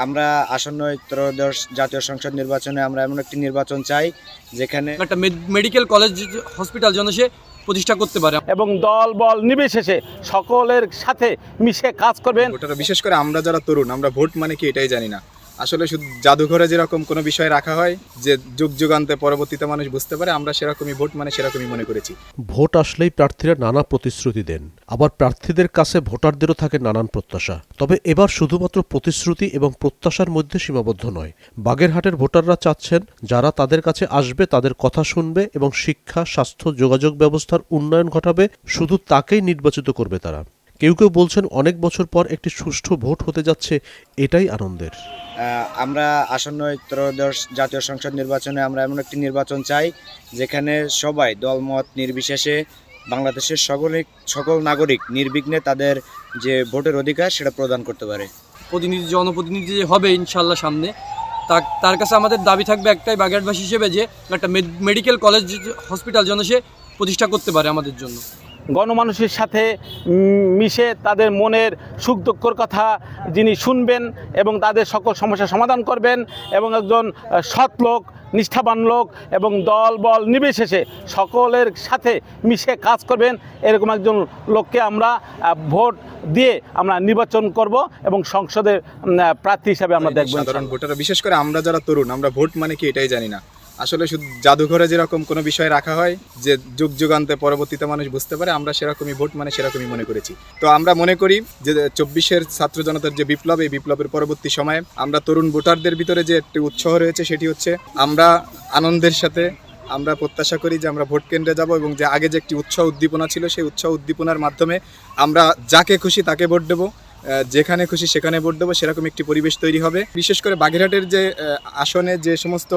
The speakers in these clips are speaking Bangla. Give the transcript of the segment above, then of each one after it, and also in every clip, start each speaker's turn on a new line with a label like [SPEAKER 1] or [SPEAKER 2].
[SPEAKER 1] আমরা আসন্ন ত্রয়োদশ জাতীয় সংসদ নির্বাচনে আমরা এমন একটি নির্বাচন চাই যেখানে
[SPEAKER 2] একটা মেডিকেল কলেজ হসপিটাল যেন সে প্রতিষ্ঠা করতে পারে
[SPEAKER 3] এবং দল বল নির্বিশেষে সকলের সাথে মিশে কাজ করবেন।
[SPEAKER 4] ভোটাররা বিশেষ করে আমরা যারা তরুণ, আমরা ভোট মানে কি এটাই জানি না। আসলে শুধু জাদুঘরে যেরকম কোনো বিষয় রাখা হয় যে যুগ যুগান্তে পরবর্তীতে মানুষ বুঝতে পারে, আমরা সেরকমই ভোট মানে সেরকমই মনে করেছি।
[SPEAKER 5] ভোট আসলেই প্রার্থীরা নানা প্রতিশ্রুতি দেন, আবার প্রার্থীদের কাছে ভোটারদেরও থাকে নানান প্রত্যাশা। তবে এবার শুধুমাত্র প্রতিশ্রুতি এবং প্রত্যাশার মধ্যে সীমাবদ্ধ নয়। বাগেরহাটের ভোটাররা চাচ্ছেন যারা তাদের কাছে আসবে তাদের কথা শুনবে এবং শিক্ষা, স্বাস্থ্য, যোগাযোগ ব্যবস্থার উন্নয়ন ঘটাবে, শুধু তাকেই নির্বাচিত করবে তারা। কেউ কেউ বলছেন অনেক বছর পর একটি সুষ্ঠু ভোট হতে যাচ্ছে, এটাই আনন্দের।
[SPEAKER 1] আমরা আসন্ন ত্রয়োদশ জাতীয় সংসদ নির্বাচনে আমরা এমন একটি নির্বাচন চাই যেখানে সবাই দলমত নির্বিশেষে বাংলাদেশের সকল নাগরিক নির্বিঘ্নে তাদের যে ভোটের অধিকার সেটা প্রদান করতে পারে।
[SPEAKER 2] জনপ্রতিনিধি যে হবে ইনশাল্লাহ সামনে, তার কাছে আমাদের দাবি থাকবে একটাই, বাগেরহাটবাসী হিসেবে, যে একটা মেডিকেল কলেজ হসপিটাল যেন সে প্রতিষ্ঠা করতে পারে আমাদের জন্য।
[SPEAKER 3] গণমানুষের সাথে মিশে তাদের মনের সুখ দুঃখর কথা যিনি শুনবেন এবং তাদের সকল সমস্যার সমাধান করবেন, এবং একজন সৎ লোক, নিষ্ঠাবান লোক এবং দল বল নির্বিশেষে সকলের সাথে মিশে কাজ করবেন, এরকম একজন লোককে আমরা ভোট দিয়ে আমরা নির্বাচন করব এবং সংসদের প্রার্থী হিসাবে আমরা দেখব।
[SPEAKER 4] সাধারণ ভোটাররা বিশেষ করে আমরা যারা তরুণ, আমরা ভোট মানে কি এটাই জানি না। আসলে শুধু জাদুঘরে যেরকম কোনো বিষয় রাখা হয় যে যুগ যুগান্তে পরবর্তীতে মানুষ বুঝতে পারে, আমরা সেরকমই ভোট মানে সেরকমই মনে করেছি। তো আমরা মনে করি যে 24-এর ছাত্র জনতার যে বিপ্লব, এই বিপ্লবের পরবর্তী সময়ে আমরা তরুণ ভোটারদের ভিতরে যে একটি উৎসাহ রয়েছে, সেটি হচ্ছে আমরা আনন্দের সাথে আমরা প্রত্যাশা করি যে আমরা ভোট কেন্দ্রে যাব এবং যে আগে যে একটি উৎসাহ উদ্দীপনা ছিল, সেই উৎসাহ উদ্দীপনার মাধ্যমে আমরা যাকে খুশি তাকে ভোট দেবো, যেখানে খুশি সেখানে ভোট দেবো, সেরকম একটি পরিবেশ তৈরি হবে। বিশেষ করে বাগেরহাটের যে আসনে যে সমস্ত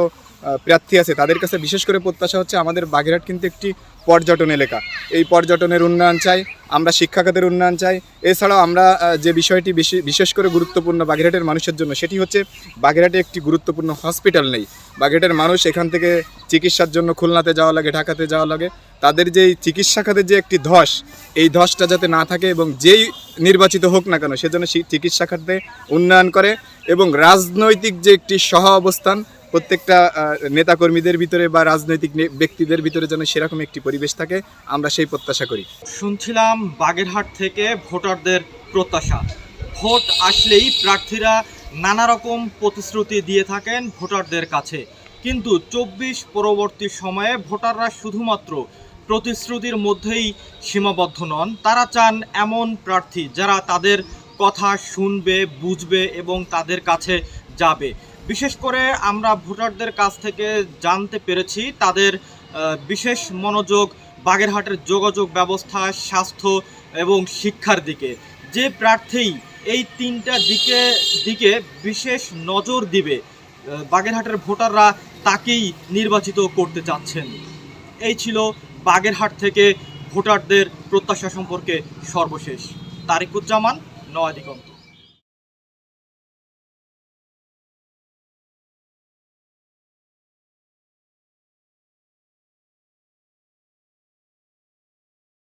[SPEAKER 4] প্রার্থী আছে তাদের কাছে বিশেষ করে প্রত্যাশা হচ্ছে, আমাদের বাগেরহাট কিন্তু একটি পর্যটন এলাকা। এই পর্যটনের উন্নয়ন চাই, আমরা শিক্ষা খাতের উন্নয়ন চাই। এছাড়াও আমরা যে বিষয়টি বিশেষ করে গুরুত্বপূর্ণ বাগেরহাটের মানুষের জন্য, সেটি হচ্ছে বাগেরহাটে একটি গুরুত্বপূর্ণ হসপিটাল নেই। বাগেরহাটের মানুষ এখান থেকে চিকিৎসার জন্য খুলনাতে যাওয়া লাগে, ঢাকাতে যাওয়া লাগে। তাদের যেই চিকিৎসা খাতের যে একটি ধস, এই ধসটা যাতে না থাকে এবং যেই নির্বাচিত হোক না কেন সেজন্য চিকিৎসা খাতে উন্নয়ন করে, এবং রাজনৈতিক যে একটি সহ অবস্থান প্রত্যেকটা নেতাকর্মীদের ভিতরে বা রাজনৈতিক ব্যক্তিদের ভিতরে যেন সেরকম একটি পরিবেশ থাকে, আমরা সেই প্রত্যাশা করি।
[SPEAKER 6] শুনছিলাম বাগেরহাট থেকে ভোটারদের প্রত্যাশা। ভোট আসলেই প্রার্থীরা নানা রকম প্রতিশ্রুতি দিয়ে থাকেন ভোটারদের কাছে, কিন্তু 24 পরবর্তী সময়ে ভোটাররা শুধুমাত্র প্রতিশ্রুতির মধ্যেই সীমাবদ্ধ নন। তারা চান এমন প্রার্থী যারা তাদের কথা শুনবে, বুঝবে এবং তাদের কাছে যাবে। বিশেষ করে আমরা ভোটারদের কাছ থেকে জানতে পেরেছি তাদের বিশেষ মনোযোগ বাগেরহাটের যোগাযোগ ব্যবস্থা, স্বাস্থ্য এবং শিক্ষার দিকে। যে প্রার্থী এই তিনটা দিকে বিশেষ নজর দিবে, বাগেরহাটের ভোটাররা তাকেই নির্বাচিত করতে চাচ্ছেন। এই ছিল বাগেরহাট থেকে ভোটারদের প্রত্যাশা সম্পর্কে সর্বশেষ। তারিকুজ্জামান, নয়া দিগন্ত।